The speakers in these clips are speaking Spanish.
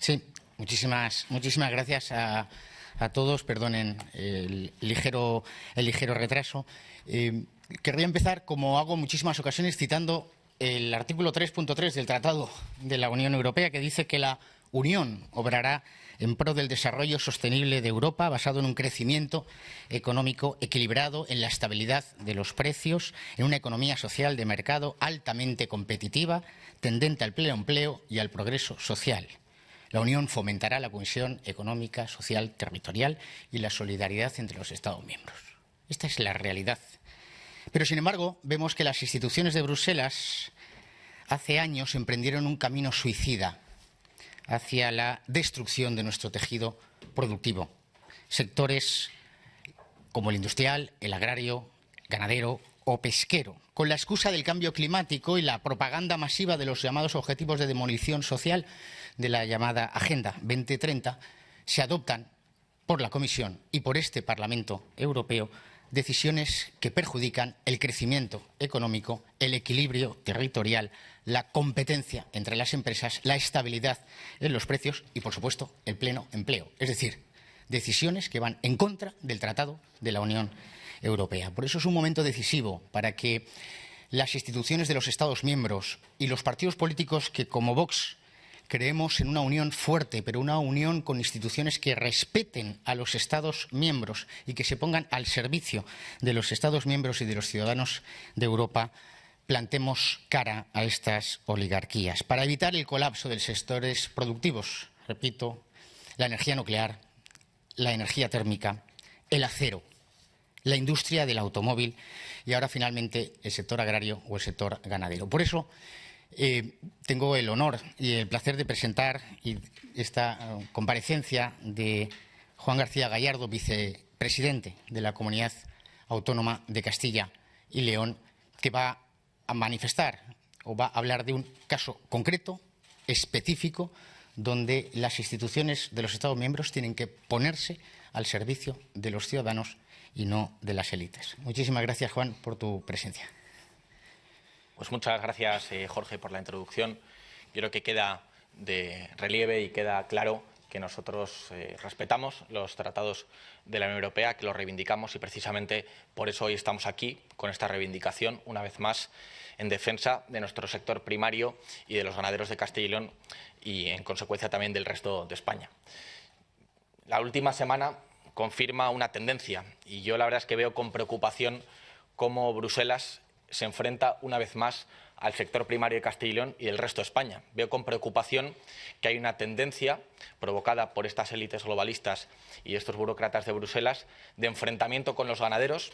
Sí, muchísimas gracias a todos. Perdonen el ligero retraso. Querría empezar, como hago en muchísimas ocasiones, citando el artículo 3.3 del Tratado de la Unión Europea, que dice que la Unión obrará en pro del desarrollo sostenible de Europa, basado en un crecimiento económico equilibrado, en la estabilidad de los precios, en una economía social de mercado altamente competitiva, tendente al pleno empleo y al progreso social. La Unión fomentará la cohesión económica, social, territorial y la solidaridad entre los Estados miembros. Esta es la realidad. Pero, sin embargo, vemos que las instituciones de Bruselas hace años emprendieron un camino suicida hacia la destrucción de nuestro tejido productivo. Sectores como el industrial, el agrario, ganadero o pesquero, con la excusa del cambio climático y la propaganda masiva de los llamados objetivos de demolición social de la llamada Agenda 2030, se adoptan por la Comisión y por este Parlamento Europeo decisiones que perjudican el crecimiento económico, el equilibrio territorial, la competencia entre las empresas, la estabilidad en los precios y, por supuesto, el pleno empleo. Es decir, decisiones que van en contra del Tratado de la Unión Europea. Por eso es un momento decisivo para que las instituciones de los Estados miembros y los partidos políticos que, como Vox, creemos en una unión fuerte, pero una unión con instituciones que respeten a los Estados miembros y que se pongan al servicio de los Estados miembros y de los ciudadanos de Europa, plantemos cara a estas oligarquías. Para evitar el colapso de los sectores productivos, repito, la energía nuclear, la energía térmica, el acero, la industria del automóvil y ahora, finalmente, el sector agrario o el sector ganadero. Por eso, tengo el honor y el placer de presentar esta comparecencia de Juan García Gallardo, vicepresidente de la Comunidad Autónoma de Castilla y León, que va a manifestar o va a hablar de un caso concreto, específico, donde las instituciones de los Estados miembros tienen que ponerse al servicio de los ciudadanos y no de las élites. Muchísimas gracias, Juan, por tu presencia. Pues muchas gracias, Jorge, por la introducción. Yo creo que queda de relieve y queda claro que nosotros respetamos los tratados de la Unión Europea, que los reivindicamos y precisamente por eso hoy estamos aquí con esta reivindicación, una vez más, en defensa de nuestro sector primario y de los ganaderos de Castilla y León y, en consecuencia, también del resto de España. La última semana confirma una tendencia y yo la verdad es que veo con preocupación cómo Bruselas se enfrenta una vez más al sector primario de Castilla y León y del resto de España. Veo con preocupación que hay una tendencia provocada por estas élites globalistas y estos burócratas de Bruselas de enfrentamiento con los ganaderos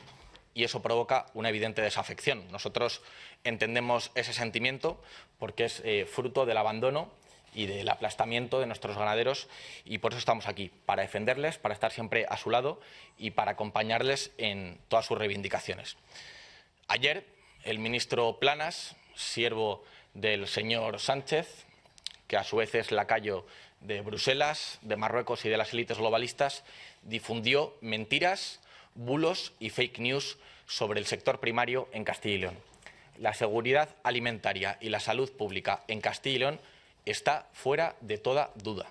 y eso provoca una evidente desafección. Nosotros entendemos ese sentimiento porque es fruto del abandono y del aplastamiento de nuestros ganaderos y por eso estamos aquí, para defenderles, para estar siempre a su lado y para acompañarles en todas sus reivindicaciones. Ayer, el ministro Planas, siervo del señor Sánchez, que a su vez es lacayo de Bruselas, de Marruecos y de las élites globalistas, difundió mentiras, bulos y fake news sobre el sector primario en Castilla y León. La seguridad alimentaria y la salud pública en Castilla y León está fuera de toda duda.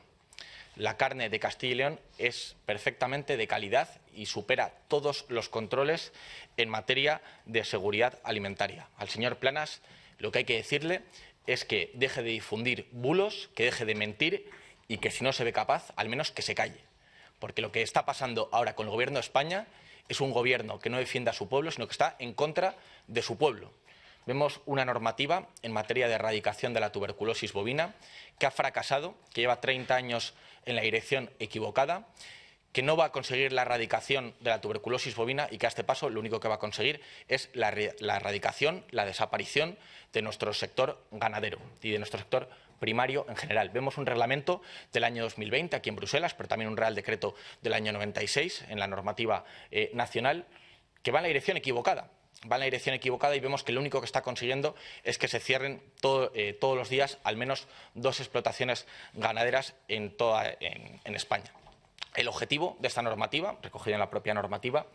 La carne de Castilla y León es perfectamente de calidad y supera todos los controles en materia de seguridad alimentaria. Al señor Planas lo que hay que decirle es que deje de difundir bulos, que deje de mentir y que si no se ve capaz, al menos que se calle. Porque lo que está pasando ahora con el Gobierno de España es un gobierno que no defiende a su pueblo, sino que está en contra de su pueblo. Vemos una normativa en materia de erradicación de la tuberculosis bovina que ha fracasado, que lleva 30 años en la dirección equivocada, que no va a conseguir la erradicación de la tuberculosis bovina y que a este paso lo único que va a conseguir es la erradicación, la desaparición de nuestro sector ganadero y de nuestro sector primario en general. Vemos un reglamento del año 2020 aquí en Bruselas, pero también un Real Decreto del año 96 en la normativa nacional que va en la dirección equivocada. Va en la dirección equivocada y vemos que lo único que está consiguiendo es que se cierren todos los días al menos 2 explotaciones ganaderas en España. El objetivo de esta normativa, recogida en la propia normativa,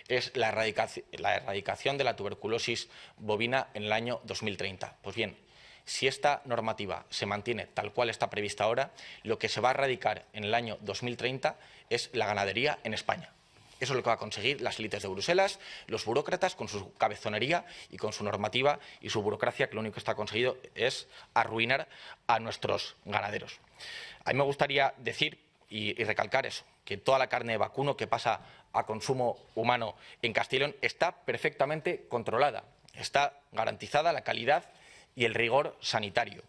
es la erradicación de la tuberculosis bovina en el año 2030. Pues bien, Si esta normativa se mantiene tal cual está prevista ahora, lo que se va a erradicar en el año 2030 es la ganadería en España. Eso es lo que va a conseguir las élites de Bruselas, los burócratas con su cabezonería y con su normativa y su burocracia, que lo único que está conseguido es arruinar a nuestros ganaderos. A mí me gustaría decir y recalcar eso, que toda la carne de vacuno que pasa a consumo humano en Castilla y León está perfectamente controlada, está garantizada la calidad y el rigor sanitario.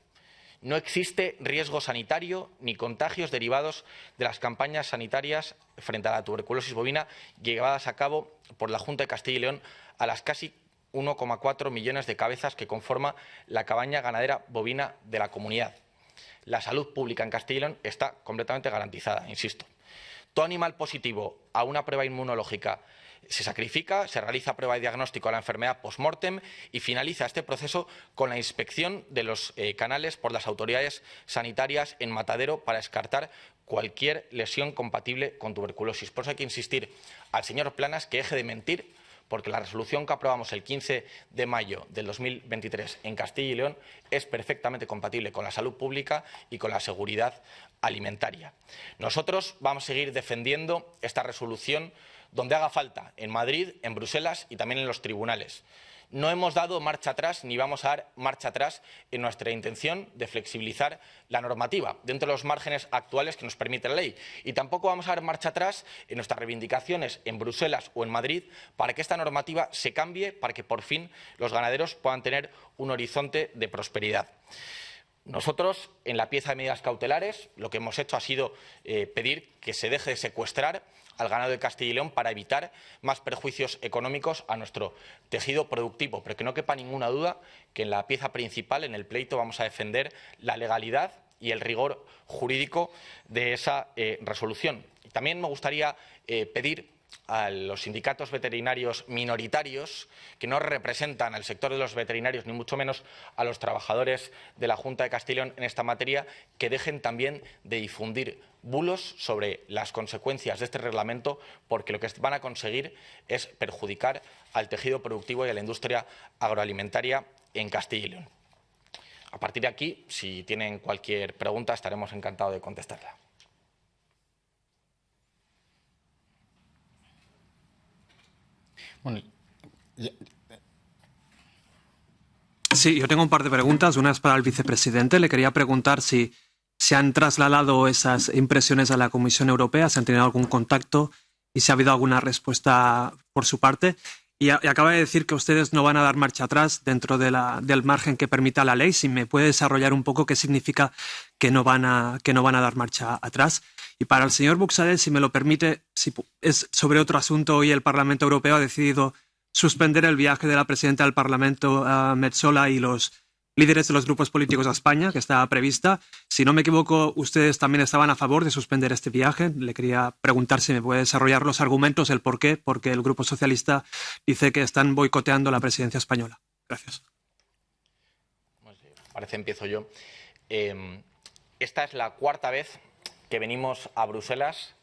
No existe riesgo sanitario ni contagios derivados de las campañas sanitarias frente a la tuberculosis bovina llevadas a cabo por la Junta de Castilla y León a las casi 1,4 millones de cabezas que conforma la cabaña ganadera bovina de la comunidad. La salud pública en Castilla y León está completamente garantizada, insisto. Todo animal positivo a una prueba inmunológica se sacrifica, se realiza prueba de diagnóstico a la enfermedad post-mortem y finaliza este proceso con la inspección de los canales por las autoridades sanitarias en matadero para descartar cualquier lesión compatible con tuberculosis. Por eso hay que insistir al señor Planas que deje de mentir, porque la resolución que aprobamos el 15 de mayo del 2023 en Castilla y León es perfectamente compatible con la salud pública y con la seguridad alimentaria. Nosotros vamos a seguir defendiendo esta resolución donde haga falta, en Madrid, en Bruselas y también en los tribunales. No hemos dado marcha atrás ni vamos a dar marcha atrás en nuestra intención de flexibilizar la normativa dentro de los márgenes actuales que nos permite la ley. Y tampoco vamos a dar marcha atrás en nuestras reivindicaciones en Bruselas o en Madrid para que esta normativa se cambie, para que por fin los ganaderos puedan tener un horizonte de prosperidad. Nosotros, en la pieza de medidas cautelares, lo que hemos hecho ha sido pedir que se deje de secuestrar al ganado de Castilla y León para evitar más perjuicios económicos a nuestro tejido productivo, pero que no quepa ninguna duda que en la pieza principal, en el pleito, vamos a defender la legalidad y el rigor jurídico de esa resolución. Y también me gustaría pedir a los sindicatos veterinarios minoritarios, que no representan al sector de los veterinarios, ni mucho menos a los trabajadores de la Junta de Castilla y León en esta materia, que dejen también de difundir bulos sobre las consecuencias de este reglamento, porque lo que van a conseguir es perjudicar al tejido productivo y a la industria agroalimentaria en Castilla y León. A partir de aquí, si tienen cualquier pregunta, estaremos encantados de contestarla. Bueno, sí, yo tengo un par de preguntas. Una es para el vicepresidente. Le quería preguntar si se han trasladado esas impresiones a la Comisión Europea, si han tenido algún contacto y si ha habido alguna respuesta por su parte. Y acaba de decir que ustedes no van a dar marcha atrás dentro del margen que permita la ley. Si me puede desarrollar un poco qué significa que no van a dar marcha atrás. Y para el señor Buxadé, si me lo permite, si es sobre otro asunto. Hoy el Parlamento Europeo ha decidido suspender el viaje de la presidenta del Parlamento, Metsola, y los líderes de los grupos políticos a España, que estaba prevista. Si no me equivoco, ustedes también estaban a favor de suspender este viaje. Le quería preguntar si me puede desarrollar los argumentos, el por qué, porque el Grupo Socialista dice que están boicoteando la presidencia española. Gracias. Parece empiezo yo. Esta es la cuarta vez que venimos a Bruselas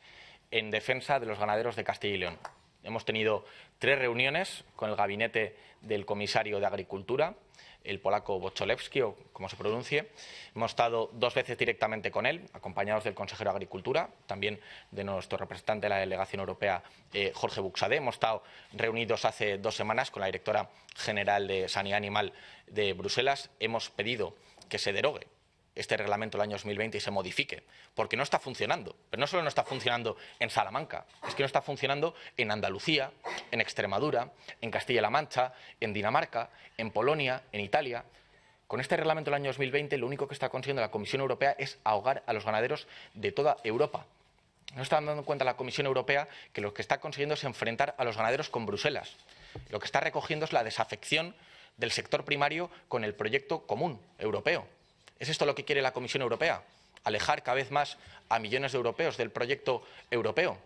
en defensa de los ganaderos de Castilla y León. Hemos tenido 3 reuniones con el gabinete del comisario de Agricultura, el polaco Bocholewski, o como se pronuncie. Hemos estado 2 veces directamente con él, acompañados del consejero de Agricultura, también de nuestro representante de la delegación europea, Jorge Buxadé. Hemos estado reunidos hace 2 semanas con la directora general de Sanidad Animal de Bruselas. Hemos pedido que se derogue este reglamento del año 2020 y se modifique, porque no está funcionando. Pero no solo no está funcionando en Salamanca, es que no está funcionando en Andalucía, en Extremadura, en Castilla-La Mancha, en Dinamarca, en Polonia, en Italia. Con este reglamento del año 2020 lo único que está consiguiendo la Comisión Europea es ahogar a los ganaderos de toda Europa. No está dando cuenta la Comisión Europea que lo que está consiguiendo es enfrentar a los ganaderos con Bruselas. Lo que está recogiendo es la desafección del sector primario con el proyecto común europeo. ¿Es esto lo que quiere la Comisión Europea? ¿Alejar cada vez más a millones de europeos del proyecto europeo?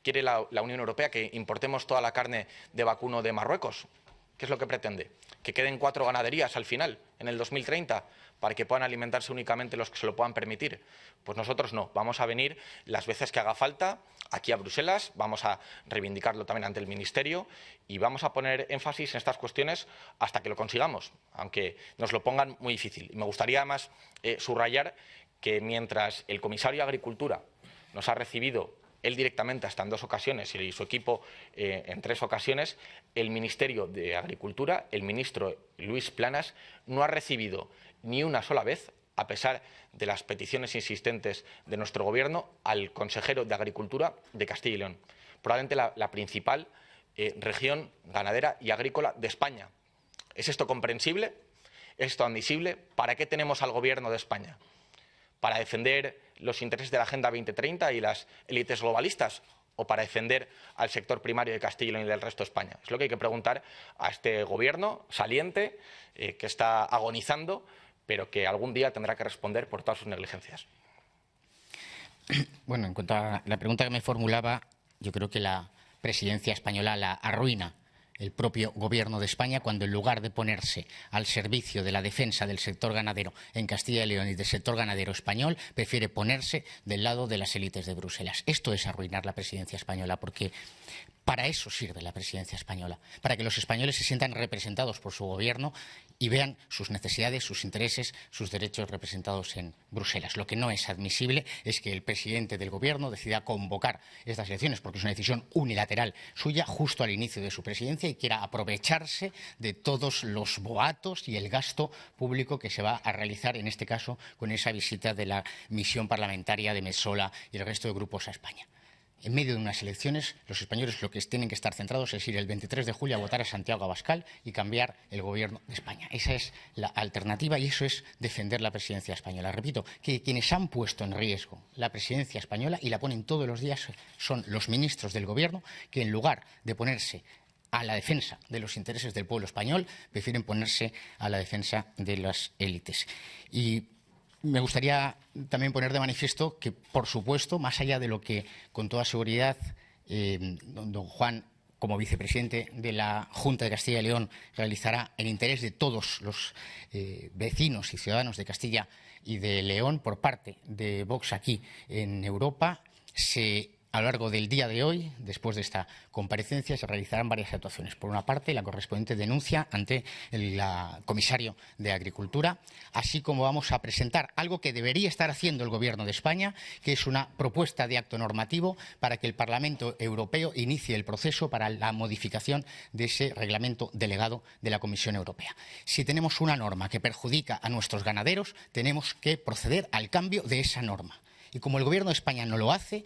¿Quiere la Unión Europea que importemos toda la carne de vacuno de Marruecos? ¿Qué es lo que pretende? ¿Que queden 4 ganaderías al final, en el 2030, para que puedan alimentarse únicamente los que se lo puedan permitir? Pues nosotros no. Vamos a venir las veces que haga falta aquí a Bruselas, vamos a reivindicarlo también ante el Ministerio y vamos a poner énfasis en estas cuestiones hasta que lo consigamos, aunque nos lo pongan muy difícil. Y me gustaría además subrayar que mientras el comisario de Agricultura nos ha recibido él directamente hasta en 2 ocasiones y su equipo en 3 ocasiones, el Ministerio de Agricultura, el ministro Luis Planas, no ha recibido ni una sola vez, a pesar de las peticiones insistentes de nuestro Gobierno, al consejero de Agricultura de Castilla y León, probablemente la principal región ganadera y agrícola de España. ¿Es esto comprensible? ¿Es esto admisible? ¿Para qué tenemos al Gobierno de España? ¿Para defender los intereses de la Agenda 2030 y las élites globalistas? ¿O para defender al sector primario de Castilla y León y del resto de España? Es lo que hay que preguntar a este Gobierno saliente que está agonizando, pero que algún día tendrá que responder por todas sus negligencias. Bueno, en cuanto a la pregunta que me formulaba, yo creo que la presidencia española la arruina el propio Gobierno de España cuando, en lugar de ponerse al servicio de la defensa del sector ganadero en Castilla y León y del sector ganadero español, prefiere ponerse del lado de las élites de Bruselas. Esto es arruinar la presidencia española, porque para eso sirve la presidencia española, para que los españoles se sientan representados por su Gobierno y vean sus necesidades, sus intereses, sus derechos representados en Bruselas. Lo que no es admisible es que el presidente del Gobierno decida convocar estas elecciones, porque es una decisión unilateral suya, justo al inicio de su presidencia, y quiera aprovecharse de todos los boatos y el gasto público que se va a realizar, en este caso, con esa visita de la misión parlamentaria de Metsola y el resto de grupos a España. En medio de unas elecciones, los españoles lo que tienen que estar centrados es ir el 23 de julio a votar a Santiago Abascal y cambiar el Gobierno de España. Esa es la alternativa y eso es defender la presidencia española. Repito, que quienes han puesto en riesgo la presidencia española y la ponen todos los días son los ministros del Gobierno, que en lugar de ponerse a la defensa de los intereses del pueblo español, prefieren ponerse a la defensa de las élites. Y me gustaría también poner de manifiesto que, por supuesto, más allá de lo que con toda seguridad don Juan, como vicepresidente de la Junta de Castilla y León, realizará en interés de todos los vecinos y ciudadanos de Castilla y de León por parte de Vox aquí en Europa, a lo largo del día de hoy, después de esta comparecencia, se realizarán varias actuaciones. Por una parte, la correspondiente denuncia ante el comisario de Agricultura, así como vamos a presentar algo que debería estar haciendo el Gobierno de España, que es una propuesta de acto normativo para que el Parlamento Europeo inicie el proceso para la modificación de ese reglamento delegado de la Comisión Europea. Si tenemos una norma que perjudica a nuestros ganaderos, tenemos que proceder al cambio de esa norma. Y como el Gobierno de España no lo hace,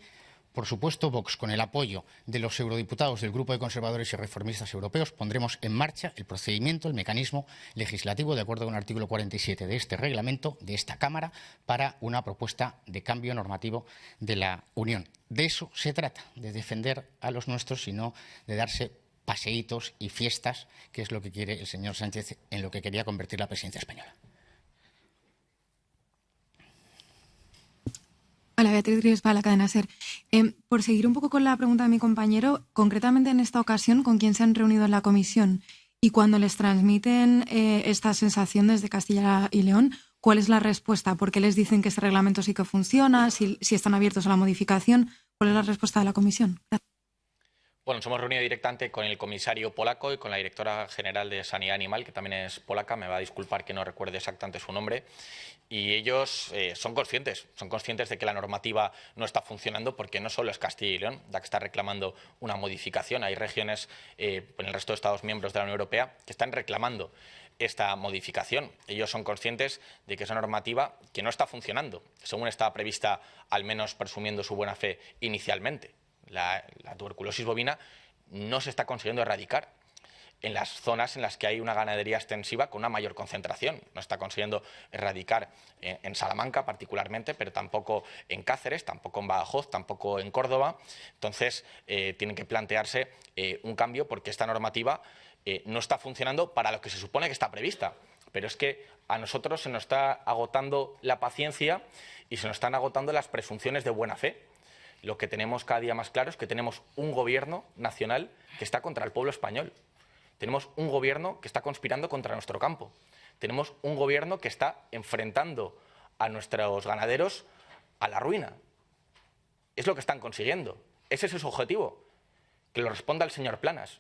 por supuesto, Vox, con el apoyo de los eurodiputados del Grupo de Conservadores y Reformistas Europeos, pondremos en marcha el procedimiento, el mecanismo legislativo, de acuerdo con el artículo 47 de este reglamento, de esta Cámara, para una propuesta de cambio normativo de la Unión. De eso se trata, de defender a los nuestros y no de darse paseítos y fiestas, que es lo que quiere el señor Sánchez en lo que quería convertir la presidencia española. Hola, Beatriz Griesba, la cadena SER. Por seguir un poco con la pregunta de mi compañero, concretamente en esta ocasión, ¿con quién se han reunido en la comisión? Y cuando les transmiten esta sensación desde Castilla y León, ¿cuál es la respuesta? ¿Por qué les dicen que este reglamento sí que funciona? ¿Si están abiertos a la modificación? ¿Cuál es la respuesta de la comisión? Gracias. Bueno, nos hemos reunido directamente con el comisario polaco y con la directora general de Sanidad Animal, que también es polaca, me va a disculpar que no recuerde exactamente su nombre, y ellos son conscientes de que la normativa no está funcionando, porque no solo es Castilla y León la que está reclamando una modificación, hay regiones en el resto de Estados miembros de la Unión Europea que están reclamando esta modificación. Ellos son conscientes de que es una normativa que no está funcionando, según estaba prevista, al menos presumiendo su buena fe inicialmente. La tuberculosis bovina no se está consiguiendo erradicar en las zonas en las que hay una ganadería extensiva con una mayor concentración. No está consiguiendo erradicar en Salamanca particularmente, pero tampoco en Cáceres, tampoco en Badajoz, tampoco en Córdoba. Entonces, tienen que plantearse un cambio, porque esta normativa no está funcionando para lo que se supone que está prevista. Pero es que a nosotros se nos está agotando la paciencia y se nos están agotando las presunciones de buena fe. Lo que tenemos cada día más claro es que tenemos un gobierno nacional que está contra el pueblo español. Tenemos un gobierno que está conspirando contra nuestro campo. Tenemos un gobierno que está enfrentando a nuestros ganaderos a la ruina. Es lo que están consiguiendo. Ese es su objetivo. Que lo responda el señor Planas.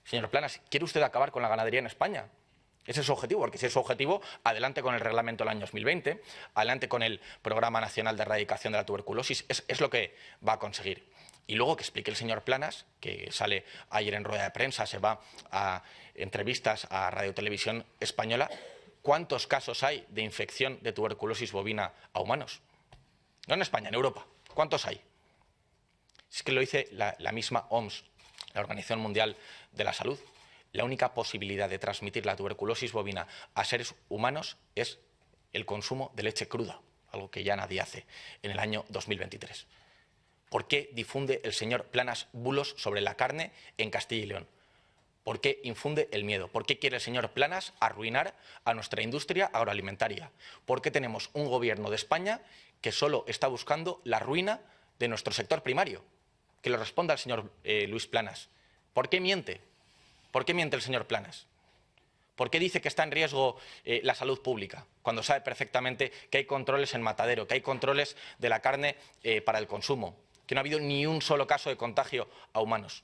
Señor Planas, ¿quiere usted acabar con la ganadería en España? Ese es su objetivo, porque si es su objetivo, adelante con el reglamento del año 2020, adelante con el Programa Nacional de Erradicación de la Tuberculosis, es lo que va a conseguir. Y luego que explique el señor Planas, que sale ayer en rueda de prensa, se va a entrevistas a Radio Televisión Española, ¿cuántos casos hay de infección de tuberculosis bovina a humanos? No en España, en Europa. ¿Cuántos hay? Es que lo dice la misma OMS, la Organización Mundial de la Salud. La única posibilidad de transmitir la tuberculosis bovina a seres humanos es el consumo de leche cruda, algo que ya nadie hace en el año 2023. ¿Por qué difunde el señor Planas bulos sobre la carne en Castilla y León? ¿Por qué infunde el miedo? ¿Por qué quiere el señor Planas arruinar a nuestra industria agroalimentaria? ¿Por qué tenemos un gobierno de España que solo está buscando la ruina de nuestro sector primario? Que lo responda el señor Luis Planas. ¿Por qué miente? ¿Por qué miente el señor Planas? ¿Por qué dice que está en riesgo la salud pública cuando sabe perfectamente que hay controles en matadero, que hay controles de la carne para el consumo, que no ha habido ni un solo caso de contagio a humanos?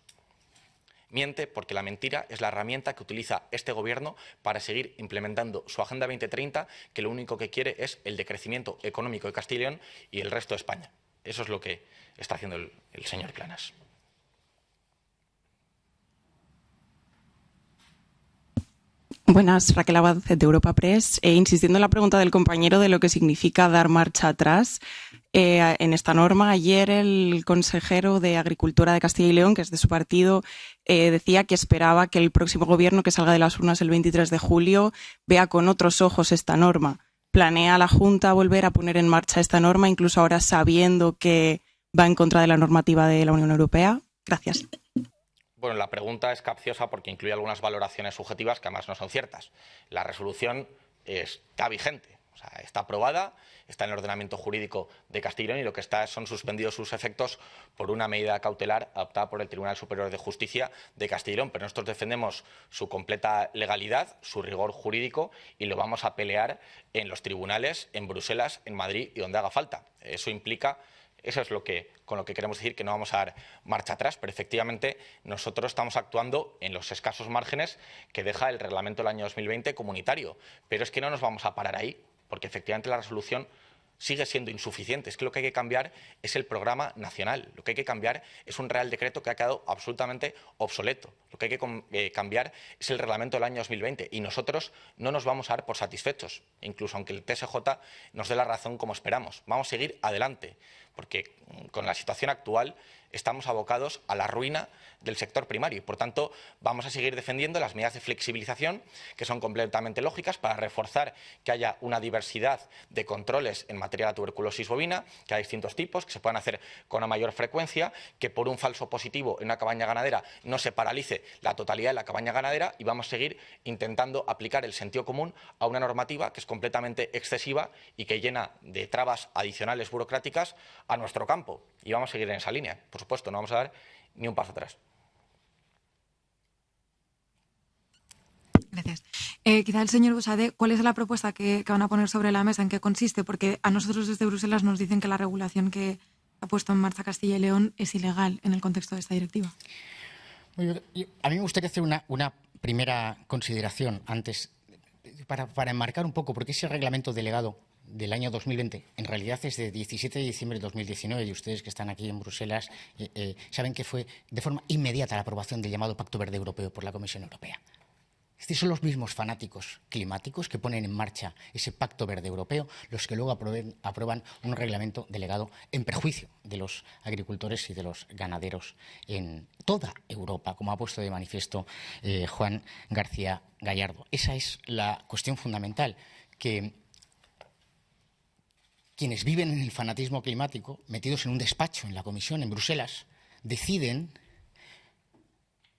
Miente porque la mentira es la herramienta que utiliza este gobierno para seguir implementando su Agenda 2030, que lo único que quiere es el decrecimiento económico de Castilla y León y el resto de España. Eso es lo que está haciendo el señor Planas. Buenas, Raquel Abad de Europa Press. Insistiendo en la pregunta del compañero de lo que significa dar marcha atrás, en esta norma, ayer el consejero de Agricultura de Castilla y León, que es de su partido, decía que esperaba que el próximo gobierno que salga de las urnas el 23 de julio vea con otros ojos esta norma. ¿Planea la Junta volver a poner en marcha esta norma, incluso ahora sabiendo que va en contra de la normativa de la Unión Europea? Gracias. Bueno, la pregunta es capciosa porque incluye algunas valoraciones subjetivas que además no son ciertas. La resolución está vigente, o sea, está aprobada, está en el ordenamiento jurídico de Castilla y León y lo que está son suspendidos sus efectos por una medida cautelar adoptada por el Tribunal Superior de Justicia de Castilla y León. Pero nosotros defendemos su completa legalidad, su rigor jurídico y lo vamos a pelear en los tribunales, en Bruselas, en Madrid y donde haga falta. Eso implica... Eso es con lo que queremos decir que no vamos a dar marcha atrás, pero efectivamente nosotros estamos actuando en los escasos márgenes que deja el reglamento del año 2020 comunitario. Pero es que no nos vamos a parar ahí, porque efectivamente la resolución sigue siendo insuficiente. Es que lo que hay que cambiar es el programa nacional. Lo que hay que cambiar es un Real Decreto que ha quedado absolutamente obsoleto. Lo que hay que cambiar es el reglamento del año 2020. Y nosotros no nos vamos a dar por satisfechos, incluso aunque el TSJ nos dé la razón como esperamos. Vamos a seguir adelante, porque con la situación actual estamos abocados a la ruina del sector primario y, por tanto, vamos a seguir defendiendo las medidas de flexibilización que son completamente lógicas para reforzar que haya una diversidad de controles en materia de tuberculosis bovina, que hay distintos tipos, que se puedan hacer con una mayor frecuencia, que por un falso positivo en una cabaña ganadera no se paralice la totalidad de la cabaña ganadera y vamos a seguir intentando aplicar el sentido común a una normativa que es completamente excesiva y que llena de trabas adicionales burocráticas a nuestro campo. Y vamos a seguir en esa línea. Por supuesto, no vamos a dar ni un paso atrás. Gracias. Quizá el señor Buxadé, ¿cuál es la propuesta que van a poner sobre la mesa? ¿En qué consiste? Porque a nosotros desde Bruselas nos dicen que la regulación que ha puesto en marcha Castilla y León es ilegal en el contexto de esta directiva. A mí me gustaría hacer una primera consideración antes, para enmarcar un poco, porque ese reglamento delegado del año 2020, en realidad es de 17 de diciembre de 2019 y ustedes que están aquí en Bruselas saben que fue de forma inmediata la aprobación del llamado Pacto Verde Europeo por la Comisión Europea. Estos son los mismos fanáticos climáticos que ponen en marcha ese Pacto Verde Europeo, los que luego aprueban un reglamento delegado en perjuicio de los agricultores y de los ganaderos en toda Europa, como ha puesto de manifiesto Juan García Gallardo. Esa es la cuestión fundamental, que quienes viven en el fanatismo climático, metidos en un despacho en la Comisión, en Bruselas, deciden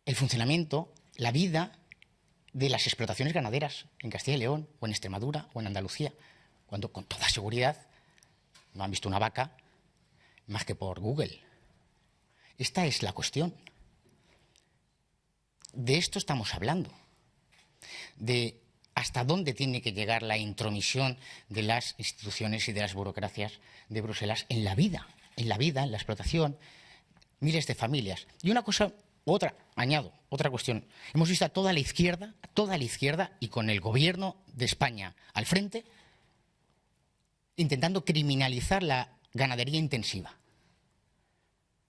el funcionamiento, la vida de las explotaciones ganaderas en Castilla y León, o en Extremadura, o en Andalucía, cuando con toda seguridad no han visto una vaca más que por Google. Esta es la cuestión. de esto estamos hablando, de hasta dónde tiene que llegar la intromisión de las instituciones y de las burocracias de Bruselas en la vida, en la explotación, miles de familias. Y una cosa, otra, añado, otra cuestión. Hemos visto a toda la izquierda y con el gobierno de España al frente, intentando criminalizar la ganadería intensiva.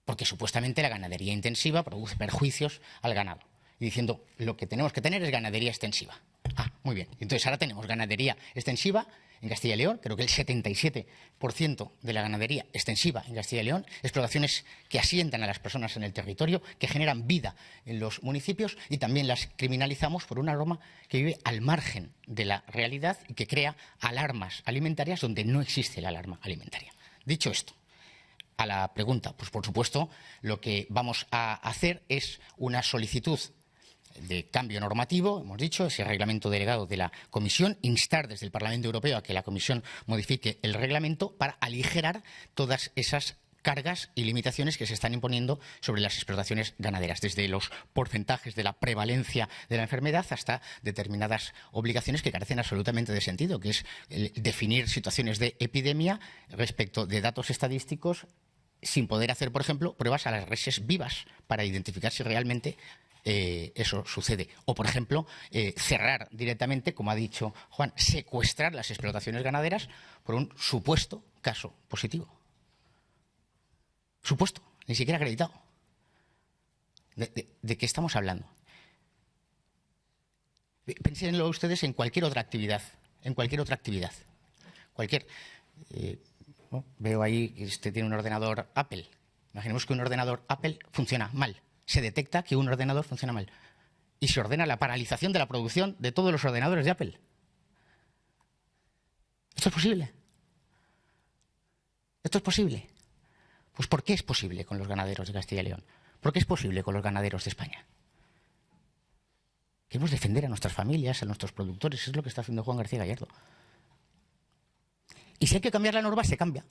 Porque supuestamente la ganadería intensiva produce perjuicios al ganado. Y diciendo, lo que tenemos que tener es ganadería extensiva. Ah, muy bien. Entonces ahora tenemos ganadería extensiva en Castilla y León. Creo que el 77% de la ganadería extensiva en Castilla y León, explotaciones que asientan a las personas en el territorio, que generan vida en los municipios, y también las criminalizamos por una norma que vive al margen de la realidad y que crea alarmas alimentarias donde no existe la alarma alimentaria. Dicho esto, a la pregunta, pues por supuesto, lo que vamos a hacer es una solicitud de cambio normativo, hemos dicho, ese reglamento delegado de la Comisión, instar desde el Parlamento Europeo a que la Comisión modifique el reglamento para aligerar todas esas cargas y limitaciones que se están imponiendo sobre las explotaciones ganaderas, desde los porcentajes de la prevalencia de la enfermedad hasta determinadas obligaciones que carecen absolutamente de sentido, que es definir situaciones de epidemia respecto de datos estadísticos sin poder hacer, por ejemplo, pruebas a las reses vivas para identificar si realmente eso sucede. O, por ejemplo, cerrar directamente, como ha dicho Juan, secuestrar las explotaciones ganaderas por un supuesto caso positivo. Supuesto, ni siquiera acreditado. ¿De qué estamos hablando? Pénsenlo ustedes en cualquier otra actividad. En cualquier otra actividad. ¿No? Veo ahí que usted tiene un ordenador Apple. Imaginemos que un ordenador Apple funciona mal. Se detecta que un ordenador funciona mal. Y se ordena la paralización de la producción de todos los ordenadores de Apple. ¿Esto es posible? ¿Esto es posible? Pues ¿por qué es posible con los ganaderos de Castilla y León? ¿Por qué es posible con los ganaderos de España? Queremos defender a nuestras familias, a nuestros productores. Es lo que está haciendo Juan García Gallardo. Y si hay que cambiar la norma, se cambia.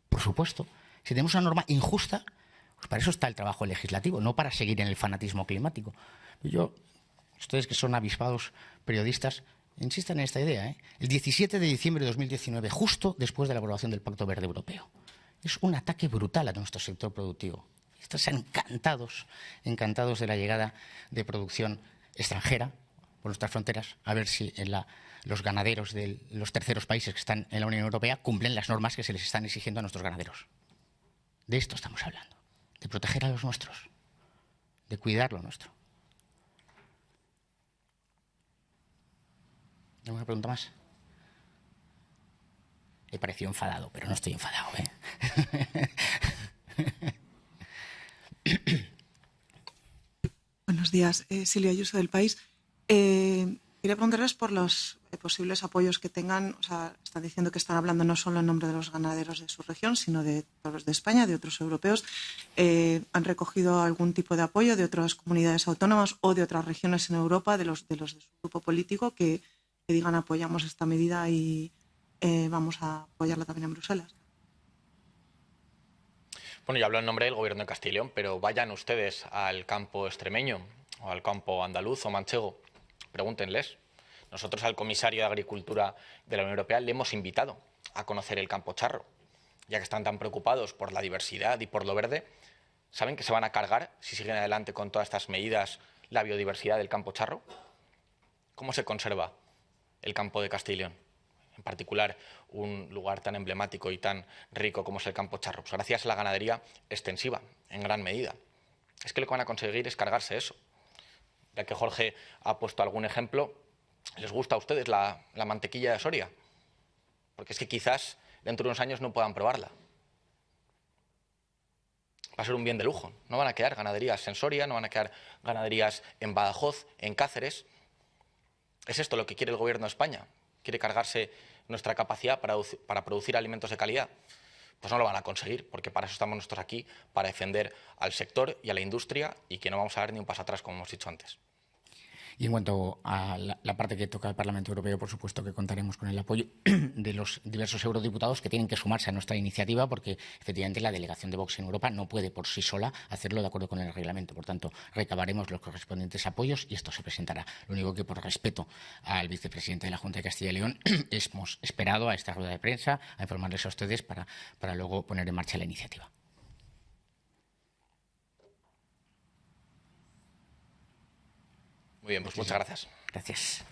Por supuesto. Si tenemos una norma injusta, pues para eso está el trabajo legislativo, no para seguir en el fanatismo climático. Ustedes que son avispados periodistas, insistan en esta idea. El 17 de diciembre de 2019, justo después de la aprobación del Pacto Verde Europeo. Es un ataque brutal a nuestro sector productivo. Están encantados de la llegada de producción extranjera por nuestras fronteras, a ver si los ganaderos de los terceros países que están en la Unión Europea cumplen las normas que se les están exigiendo a nuestros ganaderos. De esto estamos hablando, de proteger a los nuestros, de cuidar lo nuestro. ¿Alguna pregunta más? He parecido enfadado, pero no estoy enfadado, Buenos días, Silvia Ayuso del País. Quería preguntarles por los posibles apoyos que tengan. O sea, están diciendo que están hablando no solo en nombre de los ganaderos de su región, sino de los de España, de otros europeos. ¿Han recogido algún tipo de apoyo de otras comunidades autónomas o de otras regiones en Europa, de los de su grupo político, que digan apoyamos esta medida y vamos a apoyarla también en Bruselas? Bueno, yo hablo en nombre del Gobierno de Castilla y León, pero vayan ustedes al campo extremeño o al campo andaluz o manchego, pregúntenles. Nosotros al comisario de Agricultura de la Unión Europea le hemos invitado a conocer el campo charro, ya que están tan preocupados por la diversidad y por lo verde. ¿Saben que se van a cargar, si siguen adelante con todas estas medidas, la biodiversidad del campo charro? ¿Cómo se conserva el campo de Castilla y León? En particular, un lugar tan emblemático y tan rico como es el campo charro. Pues gracias a la ganadería extensiva, en gran medida. Es que lo que van a conseguir es cargarse eso. Ya que Jorge ha puesto algún ejemplo, ¿les gusta a ustedes la mantequilla de Soria? Porque es que quizás dentro de unos años no puedan probarla. Va a ser un bien de lujo. No van a quedar ganaderías en Soria, no van a quedar ganaderías en Badajoz, en Cáceres. ¿Es esto lo que quiere el Gobierno de España? ¿Quiere cargarse nuestra capacidad para producir alimentos de calidad? Pues no lo van a conseguir, porque para eso estamos nosotros aquí, para defender al sector y a la industria, y que no vamos a dar ni un paso atrás, como hemos dicho antes. Y en cuanto a la parte que toca el Parlamento Europeo, por supuesto que contaremos con el apoyo de los diversos eurodiputados que tienen que sumarse a nuestra iniciativa, porque efectivamente la delegación de Vox en Europa no puede por sí sola hacerlo de acuerdo con el reglamento. Por tanto, recabaremos los correspondientes apoyos y esto se presentará. Lo único que, por respeto al vicepresidente de la Junta de Castilla y León, hemos esperado a esta rueda de prensa a informarles a ustedes para luego poner en marcha la iniciativa. Muy bien, pues muchas gracias. Gracias.